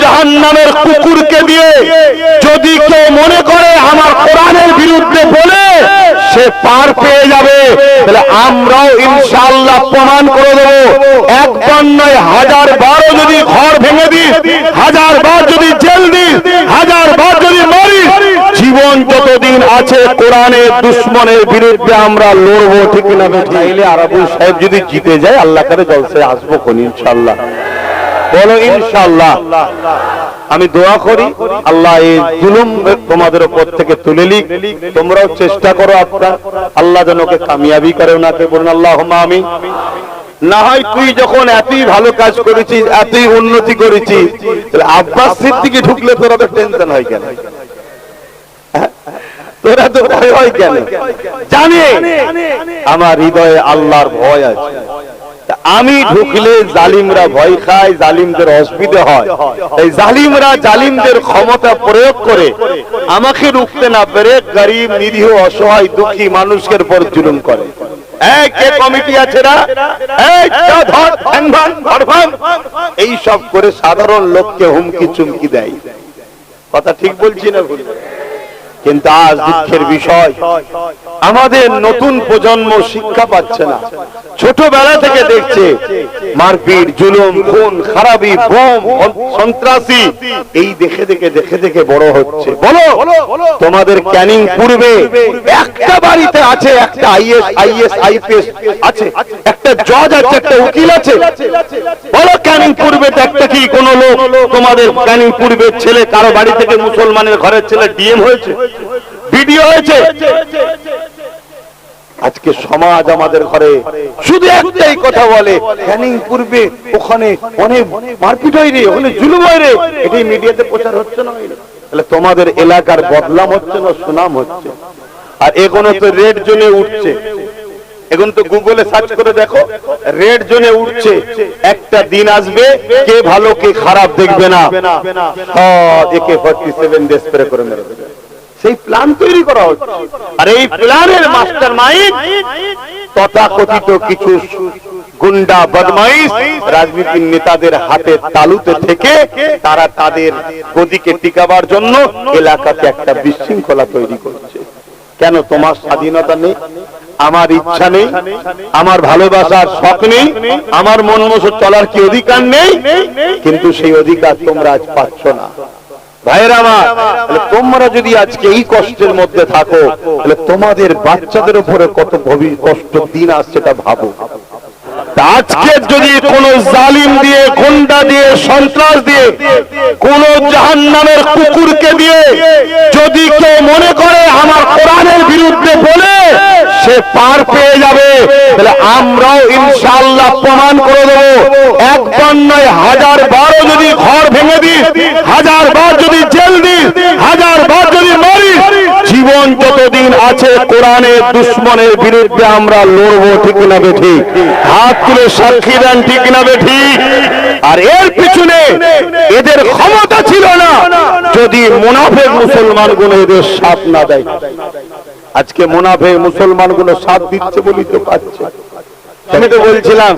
জাহান্নামের কুকুরকে দিয়ে যদি কেউ মনে করে আমার কোরআনের বিরুদ্ধে বলে সে পার পেয়ে যাবে, তাহলে আমরাও ইনশাআল্লাহ প্রমাণ করে দেব। একবার নয়, 1000 বারও যদি ঘর ভেঙে দিস, 1000 বার যদি জেল দিস, 1000 বার যদি মারিস, জীবন যতদিন আছে কোরআনের দুশ্মনের বিরুদ্ধে আমরা লড়বো, ঠিক না? চাইলে আরাবুল সাহেব যদি জিতে যায় আল্লাহ করে জলসে আসবো কোন ইনশাআল্লাহ, বলো ইনশাআল্লাহ। আমি দোয়া করি আল্লাহ এই জুলুম তোমাদের উপর থেকে তুলে নিক। তোমরাও চেষ্টা করো আপনার, আল্লাহ যেন ওকে কামিয়াবি করে। ওনাকে বলুন আল্লাহুম্মা আমিন। না হয় তুই যখন এতই ভালো কাজ করেছিস, এতই উন্নতি করেছিস, তাহলে আব্বাস সিদ্দিকী ঢুকলে তোরা তো টেনশন হয় কেন? তোরা তো ভয় হয় কেন? জানে আমার হৃদয়ে আল্লাহর ভয় আছে। আমি ঢুকলে জালিমরা ভয় খায়, জালিমদের অসুবিধা হয়। এই জালিমরা জালিমদের ক্ষমতা প্রয়োগ করে আমাকে রুখতে না পেরে গরিব, নিরীহ, অসহায়, দুঃখী মানুষের উপর জুলুম করে। কে কমিটি আছে না, এই সব করে সাধারণ লোককে হুমকি চুমকি দেয়। কথা ঠিক বলছি না ভুল? কিন্তু আজ দুঃখের বিষয়, আমাদের নতুন প্রজন্ম শিক্ষা পাচ্ছে না। ছোটবেলা থেকে দেখছে মারপিট, জুলুম, খুন, খারাপি, বোম, সন্ত্রাসী, এই দেখে দেখে দেখে দেখে বড় হচ্ছে। বলো তোমাদের ক্যানিং পূর্বে একটা বাড়িতে আছে একটা আইএস আইপিএস আছে, একটা জজ আছে, একটা উকিল আছে? বলো ক্যানিং পূর্বে একটা কি কোন লোক তোমাদের ক্যানিং পূর্বের ছেলে কারো বাড়ি থেকে মুসলমানের ঘরের ছেলে ডিএম হয়েছে, ভিডিও হয়েছে? আজকে সমাজ আমাদের ঘরে শুধু একটাই কথা বলে, ক্যানিং পূর্বে ওখানে অনেক মারপিট হয় রে, ওখানে জুলুম হয় রে। এটাই মিডিয়াতে প্রচার হচ্ছে না? তাহলে তোমাদের এলাকার বদনাম হচ্ছে না, সুনাম হচ্ছে। আর এগুলো তো রেড জোনে উঠছে, এখন তো গুগলে সার্চ করে দেখো, রেড জোনে উঠছে। একটা দিন আসবে কে ভালো কে খারাপ দেখবে না, AK-47 দিয়ে স্প্রে করে মেরে দেবে। সেই প্ল্যান তৈরি করা হচ্ছে। আর এই প্ল্যানের মাস্টার মাইন্ড তথাকথিত কিছু গুন্ডা বদমাইশ রাজনীতির নেতাদের হাতে তালুতে থেকে তারা তাদের গদিকে টিকাবার জন্য এলাকাতে একটা বিশৃঙ্খলা তৈরি করছে। কেন? তোমার স্বাধীনতা নেই, আমার ইচ্ছা নেই, আমার ভালোবাসার শখ নেই, আমার মন মতো চলার কি অধিকার নেই? কিন্তু সেই অধিকার তোমরা আজ পাচ্ছ না। ভাইরা আমার, তোমরা যদি আজকে এই কষ্টের মধ্যে থাকো, তাহলে তোমাদের বাচ্চাদের উপরে কত কষ্ট দিন আসছে তা ভাবো। আজকে যদি কোন জালিম দিয়ে, গুন্ডা দিয়ে, সন্ত্রাস দিয়ে, কোন জাহান্নামের কুকুরকে দিয়ে যদি কেউ মনে করে আমার কোরআনের বিরুদ্ধে বলে সে পার পেয়ে যাবে, তাহলে আমরাও ইনশাআল্লাহ প্রমাণ করে দেব। একবার নয়, 1000 বারও যদি ঘর ভেঙে দিস, 1000 বার যদি জেল দিস, 1000 বার যদি মারিস, জীবন যতদিন আছে কোরআনের দুশ্মনের বিরুদ্ধে আমরা লড়বো, ঠিক না বেঠিক? হাত তুলে সাক্ষী দেন, ঠিক না বেঠিক? আর এর পিছনে এদের ক্ষমতা ছিল না যদি মুনাফিক মুসলমানগুলো এদের সাথ না দেয়। আজকে মুনাফিক মুসলমানগুলো সাথ দিচ্ছে বলি তো পাচ্ছে। আমি তো বলছিলাম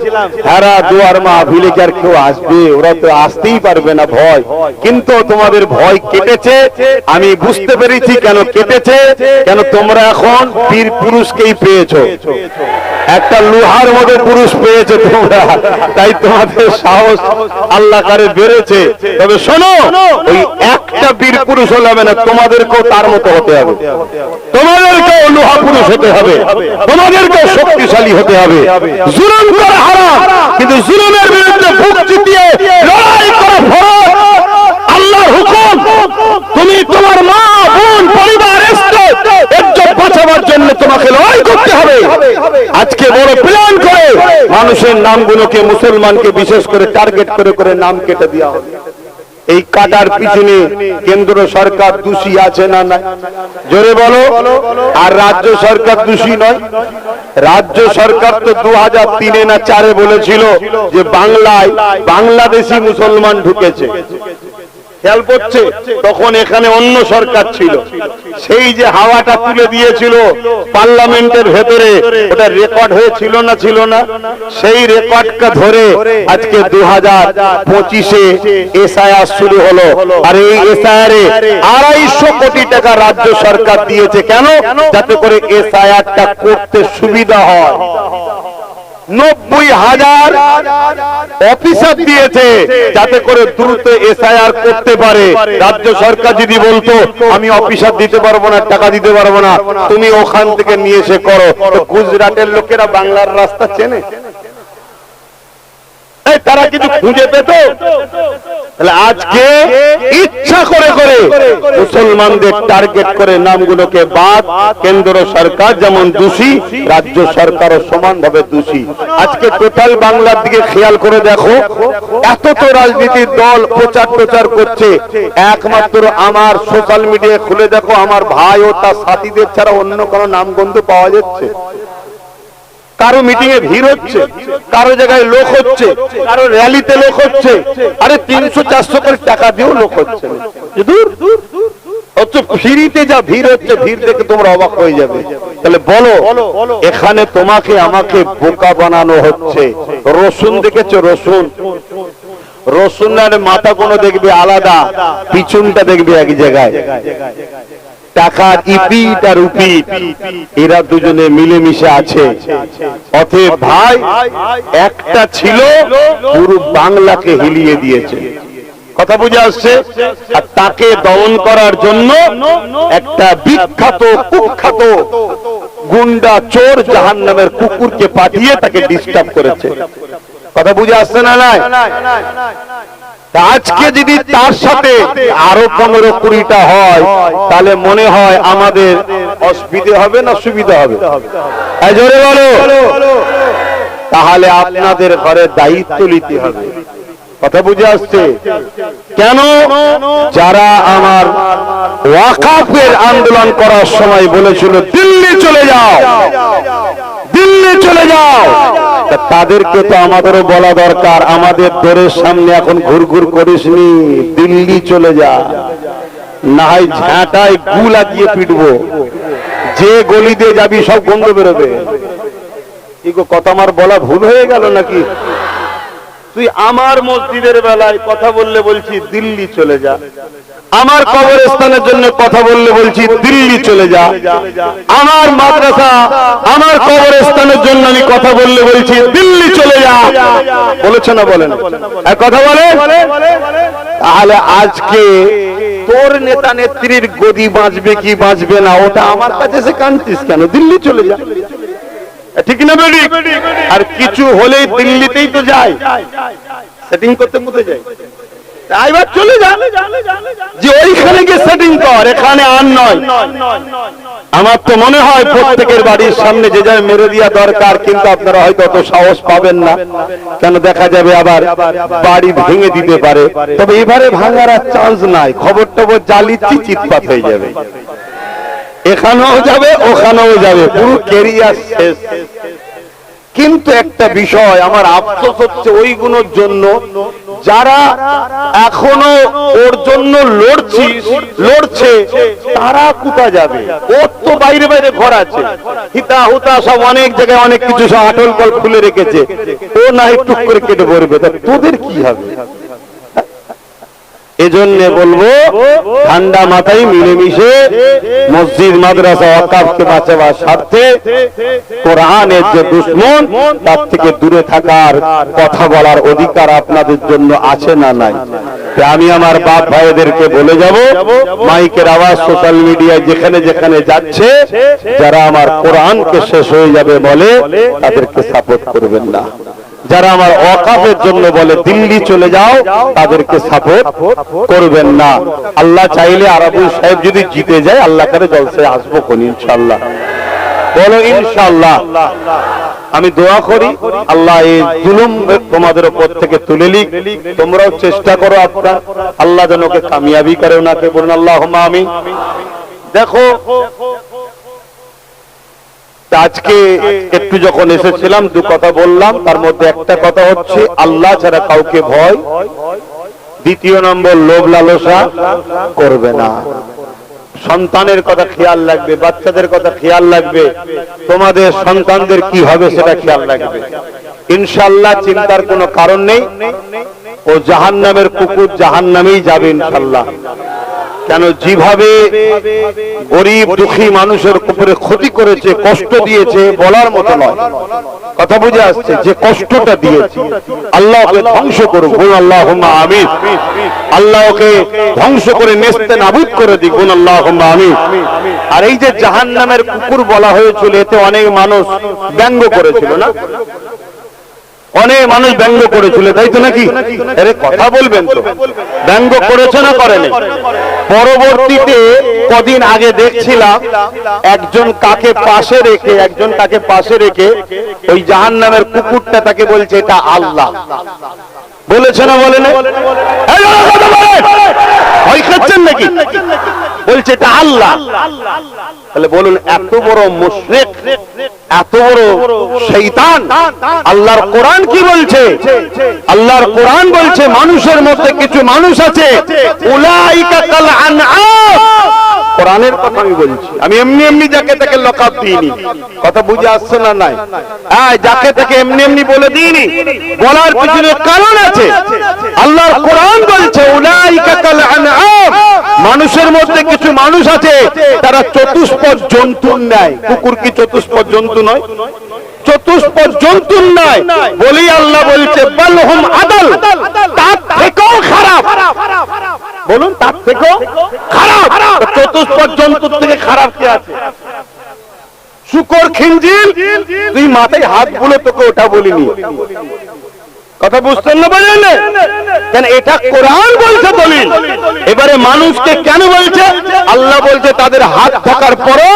হারা দুয়ার মাহফিলে কি আর কেউ আসবে? ওরা তো আসতেই পারবে না, ভয়। কিন্তু তোমাদের ভয় কেটেছে, আমি বুঝতে পেরেছি কেন কেটেছে। কেন? তোমরা এখন বীর পুরুষকেই পেয়েছো, একটা লোহার মতো পুরুষ পেয়েছে তোমরা, তাই তোমাদের সাহস আল্লাহ করে বেড়েছে। তবে শোনো, ওই একটা বীর পুরুষ হলে হবে না, তোমাদেরকেও তার মতো হতে হবে, তোমাদেরকেও লোহা পুরুষ হতে হবে, তোমাদেরকেও শক্তিশালী হতে হবে। জুলুম করা হারাম, কিন্তু জুলুমের বিরুদ্ধে বুক চিতিয়ে লড়াই করা ফরজ। আল্লাহর হুকুম, তুমি তোমার মা, বোন, পরিবার, ইজ্জত বাঁচাবার জন্য তোমাকে লড়াই করতে হবে। আজকে বড় প্ল্যান করে মানুষের নামগুলোকে, মুসলমানকে বিশেষ করে টার্গেট করে করে নাম কেটে দেওয়া হবে। এই কাটার পিছনে কেন্দ্র সরকার দোষী আছে না নাই? জোরে বলো। আর রাজ্য সরকার দোষী নয়? রাজ্য সরকার তো 2003 না 2004 বলেছিল যে বাংলায় বাংলাদেশি মুসলমান ঢুকেছে। খেয়াল করছে? তখন এখানে অন্য সরকার ছিল, সেই যে হাওয়াটা তুলে দিয়েছিল পার্লামেন্টের ভেতরে, ওটা রেকর্ড হয়েছিল না ছিল না? সেই রেকর্ডটা ধরে আজকে 2025-এ এসআইআর শুরু হলো। আর এই এসআইআরে 250 কোটি টাকা রাজ্য সরকার দিয়েছে। কেন? যাতে করে এসআইআরটা করতে সুবিধা হয়। 90,000 অফিসার দিয়েছে যাতে করে দ্রুত এসআইআর করতে পারে। রাজ্য সরকার যদি বলতো আমি অফিসার দিতে পারবো না, টাকা দিতে পারবো না, তুমি ওখান থেকে নিয়ে এসে করো, তো গুজরাটের লোকেরা বাংলার রাস্তা চেনে? তারা কিছু খুঁজে পেত? তাহলে আজকে ইচ্ছা করে করে মুসলমানদের টার্গেট করে নামগুলোকে বাদ। কেন্দ্র সরকার যেমন দোষী, রাজ্য সরকারও সমানভাবে দোষী। আজকে টোটাল বাংলার দিকে খেয়াল করে দেখো, এত তো রাজনীতির দল প্রচার করছে, একমাত্র আমার সোশ্যাল মিডিয়া খুলে দেখো আমার ভাই ও তার সাথীদের ছাড়া অন্য কোনো নামগন্ধ পাওয়া যাচ্ছে? কারো মিটিং এ ভিড় হচ্ছে, কারো জায়গায় লোক হচ্ছে, কারো র্যালিতে লোক হচ্ছে, আরে 300-400 করে টাকা দিয়েও লোক হচ্ছে। ফ্রিতে যা ভিড় হচ্ছে, ভিড় দেখে তোমরা অবাক হয়ে যাবে। তাহলে বলো, এখানে তোমাকে আমাকে বোকা বানানো হচ্ছে। রসুন দেখেছো? রসুন, রসুনের মাথা কোনো দেখবে আলাদা, পিছনটা দেখবে এক জায়গায়। টাকার ইপিট আর উপিট এরা দুজনে মিলেমিশে আছে। অতএব ভাই একটা ছিল, পুরো বাংলাকে হিলিয়ে দিয়েছে। কথা বুঝে আসছে? আর তাকে দমন করার জন্য একটা বিখ্যাত কুখ্যাত গুন্ডা চোর জাহান্নামের কুকুরকে পাঠিয়ে তাকে ডিস্টার্ব করেছে। কথা বুঝে আসছে না? নাই। আজকে যদি তার সাথে আরো 15-20টা হয়, তাহলে মনে হয় আমাদের অসুবিধা হবে না সুবিধা হবে? জোরে বলো। তাহলে আপনাদের ঘরে দায়িত্ব নিতে হবে। কথা বুঝে আসছে? কেন? যারা আমার ওয়াকাফের আন্দোলন করার সময় বলেছিল দিল্লি চলে যাও, দিল্লি চলে যাও, তাদেরকে তো আমাদেরও বলা দরকার। আমাদের দরের সামনে এখন ঘুরঘুর করিসনি, দিল্লি চলে যা, না হয় ঝাঁটায় গু লাগিয়ে পিটবো। যে গলি দিয়ে যাবি সব গন্ধ বেরোবে। কি গো, কথা আমার বলা ভুল হয়ে গেল নাকি? তুই আমার মসজিদের বেলায় কথা বললে বলছি দিল্লি চলে যা, আমার কবরস্থানের জন্য কথা বললে বলছি দিল্লি চলে যা, আমার মাদ্রাসা আমার কবরস্থানের জন্য আমি কথা বললে বলছি দিল্লি চলে যা। বলেছে না? বলেন কথা বলে। তাহলে আজকে তোর নেতা নেত্রীর গদি বাঁচবে কি বাঁচবে না, ওটা আমার কাছে এসে কাঁদছিস কেন? দিল্লি চলে যা, ঠিক না বেরি? আর কিছু হলেই দিল্লিতেই তো যায়, সেটিং করতে কোথায় যায়? এবার চলে যা, যে ওইখানে গিয়ে সেটিং কর, এখানে আর নয়। আমার তো মনে হয় প্রত্যেকের বাড়ির সামনে যে যায় মেরে দেওয়া দরকার, কিন্তু আপনারা হয়তো অত সাহস পাবেন না। কেন? দেখা যাবে আবার বাড়ি ভেঙে দিতে পারে। তবে এবারে ভাঙার আর চান্স নাই, খবর টবর জালিচ্ছি, চিৎপাত হয়ে যাবে। এখানেও যাবে, ওখানেও যাবে, পুরো ক্যারিয়ার শেষ। কিন্তু একটা বিষয় আমার আফসোস হচ্ছে ওইগুলোর জন্য যারা এখনো ওর জন্য লড়ছে, তারা কোথায় যাবে? ওর তো বাইরে বাইরে ঘর আছে, হিতা হুতা সব অনেক জায়গায় অনেক কিছু সব আটল কল খুলে রেখেছে, ও না একটু করে কেটে পড়বে, তোদের কি হবে? এজন্য বলবো ঠান্ডা মাথায় মিলেমিশে মসজিদ মাদ্রাসা ওয়াকাফকে বাঁচাবার স্বার্থে কোরআনের যে দুশমন তার থেকে দূরে থাকার কথা বলার অধিকার আপনাদের জন্য আছে না নাই? আমি আমার বাপ ভাইদেরকে বলে যাব, মাইকের আওয়াজ সোশ্যাল মিডিয়ায় যেখানে যেখানে যাচ্ছে, যারা আমার কোরআনকে শেষ হয়ে যাবে বলে তাদেরকে সাপোর্ট করবেন না। যারা আমার ওয়াকাফের জন্য বলে দিল্লি চলে যাও, তাদেরকে সাপোর্ট করবেন না। আল্লাহ চাইলে আরাবুল সাহেব যদি জিতে যায়, আল্লাহ করে জলসায় আসবো কোন ইনশাআল্লাহ। বলো ইনশাআল্লাহ। আমি দোয়া করি আল্লাহ এই জুলুম তোমাদের উপর থেকে তুলে নিক। তোমরাও চেষ্টা করো আপনার, আল্লাহ যেন ওকে কামিয়াবি করে। ওনাকে বলুন আল্লাহুম্মা আমিন। দেখো আজকে একটু যখন এসেছিলাম দু কথা বললাম, তার মধ্যে একটা কথা হচ্ছে আল্লাহ ছাড়া কাউকে ভয়, দ্বিতীয় নম্বর লোভ লালসা করবে না। সন্তানের কথা খেয়াল রাখবে, বাচ্চাদের কথা খেয়াল রাখবে, তোমাদের সন্তানদের কি হবে সেটা খেয়াল রাখবে। ইনশাআল্লাহ চিন্তার কোনো কারণ নেই, ও জাহান্নামের কুকুর জাহান্নামেই যাবে ইনশাআল্লাহ। কেন যেভাবে গরিব দুঃখী মানুষের উপরে ক্ষতি করেছে, কষ্ট দিয়েছে, বলার মতো নয়। কথা বুঝে আসছে? যে কষ্টটা দিয়েছে আল্লাহ ওকে ধ্বংস করুক, বলুন আল্লাহুম্মা আমিন। আল্লাহ ওকে ধ্বংস করে নেস্তে নাবুদ করে দিক, বলুন আল্লাহুম্মা আমিন। আর এই যে জাহান্নামের কুকুর বলা হয়েছিল, এতে অনেক মানুষ ব্যঙ্গ করেছিল না? অনেক মানুষ ব্যঙ্গ করেছিল, তাই তো নাকি? আরে কথা বলবেন তো, ব্যঙ্গ করেছে না করেনি? পরবর্তীতে কদিন আগে দেখছিলাম একজন কাকে পাশে রেখে ওই জাহান্নামের কুকুরটা তাকে বলছে এটা আল্লাহ। বলেছে না বলেন? ভয় খাচ্ছেন নাকি? বলছে এটা আল্লাহ। তাহলে বলুন, এত বড় মুশরিক, এত বড় শয়তান। আল্লাহর কোরআন কি বলছে? আল্লাহর কোরআন বলছে মানুষের মধ্যে কিছু মানুষ আছে, উলাইকা কাল আনআম। কোরআনের কথা আমি বলছি, আমি এমনি এমনি যাকে তাকে লকাব দিইনি। কথা বুঝে আসছে না? নাই, হ্যাঁ, যাকে তাকে এমনি এমনি বলে দিইনি, বলার পিছনে কারণ আছে। আল্লাহর কোরআন বলছে উলাইকা কাল আনআম, মানুষের মধ্যে কিছু মানুষ আছে তারা চতুষ্পদ জন্তুর ন্যায়। কুকুর কি চতুষ্পদ জন্তু নয়? চতুষ্পদ জন্তুর নয় বলেই আল্লাহ বলছে বালহুম আদাল, তার থেকেও খারাপ। বলুন, তার থেকেও খারাপ। চতুষ্পদ জন্তুর থেকে খারাপ কি আছে? শুকর খিঞ্জিল, তুই মাথায় হাত বুলো, তোকে ওটা বলিনি। কথা বুঝতেন না? বলেন কেন? এটা কোরআন বলছে দলিল। এবারে মানুষকে কেন বলছে? আল্লাহ বলছে তাদের হাত থাকার পরও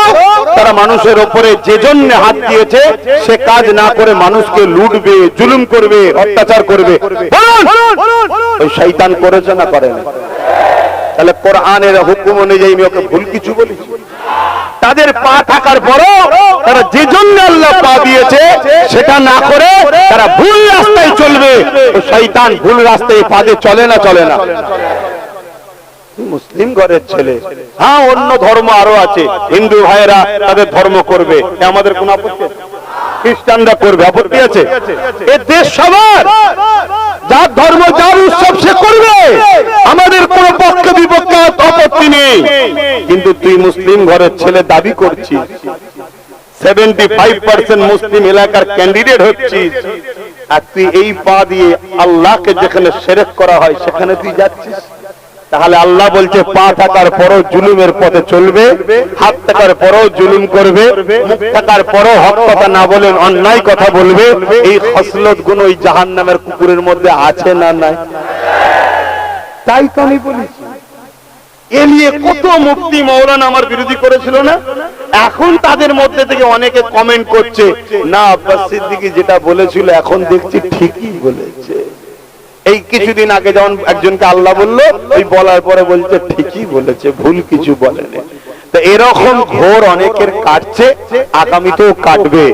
তারা মানুষের উপরে যে জন্য হাত দিয়েছে সে কাজ না করে মানুষকে লুটবে, জুলুম করবে, অত্যাচার করবে। ওই শয়তান করেছে না করে না? তাহলে কোরআনের হুকুম অনুযায়ী আমি ওকে ভুল কিছু বলেছি? তাদের পা থাকার পরও তারা যে জন্য আল্লাহ পা দিয়েছে সেটা না করে তারা ভুল রাস্তায় চলবে। শয়তান ভুল রাস্তায় পা দিয়ে চলে না? চলে না? মুসলিম ঘরের ছেলে, হ্যাঁ, অন্য ধর্ম আরো আছে, হিন্দু ভাইয়েরা তাদের ধর্ম করবে, আমাদের কোন আপত্তি? খ্রিস্টানরা করবে, আপত্তি আছে? এ দেশ সবার, যার ধর্ম যার উৎসব সে করবে, আমাদের কোন পক্ষে বিপক্ষে আপত্তি নেই। কিন্তু তুই মুসলিম ঘরের ছেলে দাবি করছিস, 75% মুসলিম এলাকার ক্যান্ডিডেট হচ্ছিস, আর তুই এই পা দিয়ে আল্লাহকে যেখানে শিরক করা হয় সেখানে তুই যাচ্ছিস। তাহলে আল্লাহ বলছে পা থাকার পরও জুলুমের পথে চলবে, হাত থাকার পরও জুলুম করবে, মুখ থাকার পরও হক কথা না বলেন অন্যায় কথা বলবে। এই খসলত গুণ ওই জাহান্নামের কুকুরের মধ্যে আছে না নাই? তাই তো আমি বলেছি। এ নিয়ে কত মুফতি মাওলানা আমার বিরোধী করেছিল না? এখন তাদের মধ্যে থেকে অনেকে কমেন্ট করছে, না আব্বাস সিদ্দিকী যেটা বলেছিল এখন দেখছি ঠিকই বলেছে। এই কিছুদিন আগে যেমন একজনকে আল্লাহ বললো, ওই বলার পরে বলছে ঠিকই বলেছে, ভুল কিছু বলেনি। তো এরকম ঘোর অনেকের কাটছে, আগামীতেও কাটবে।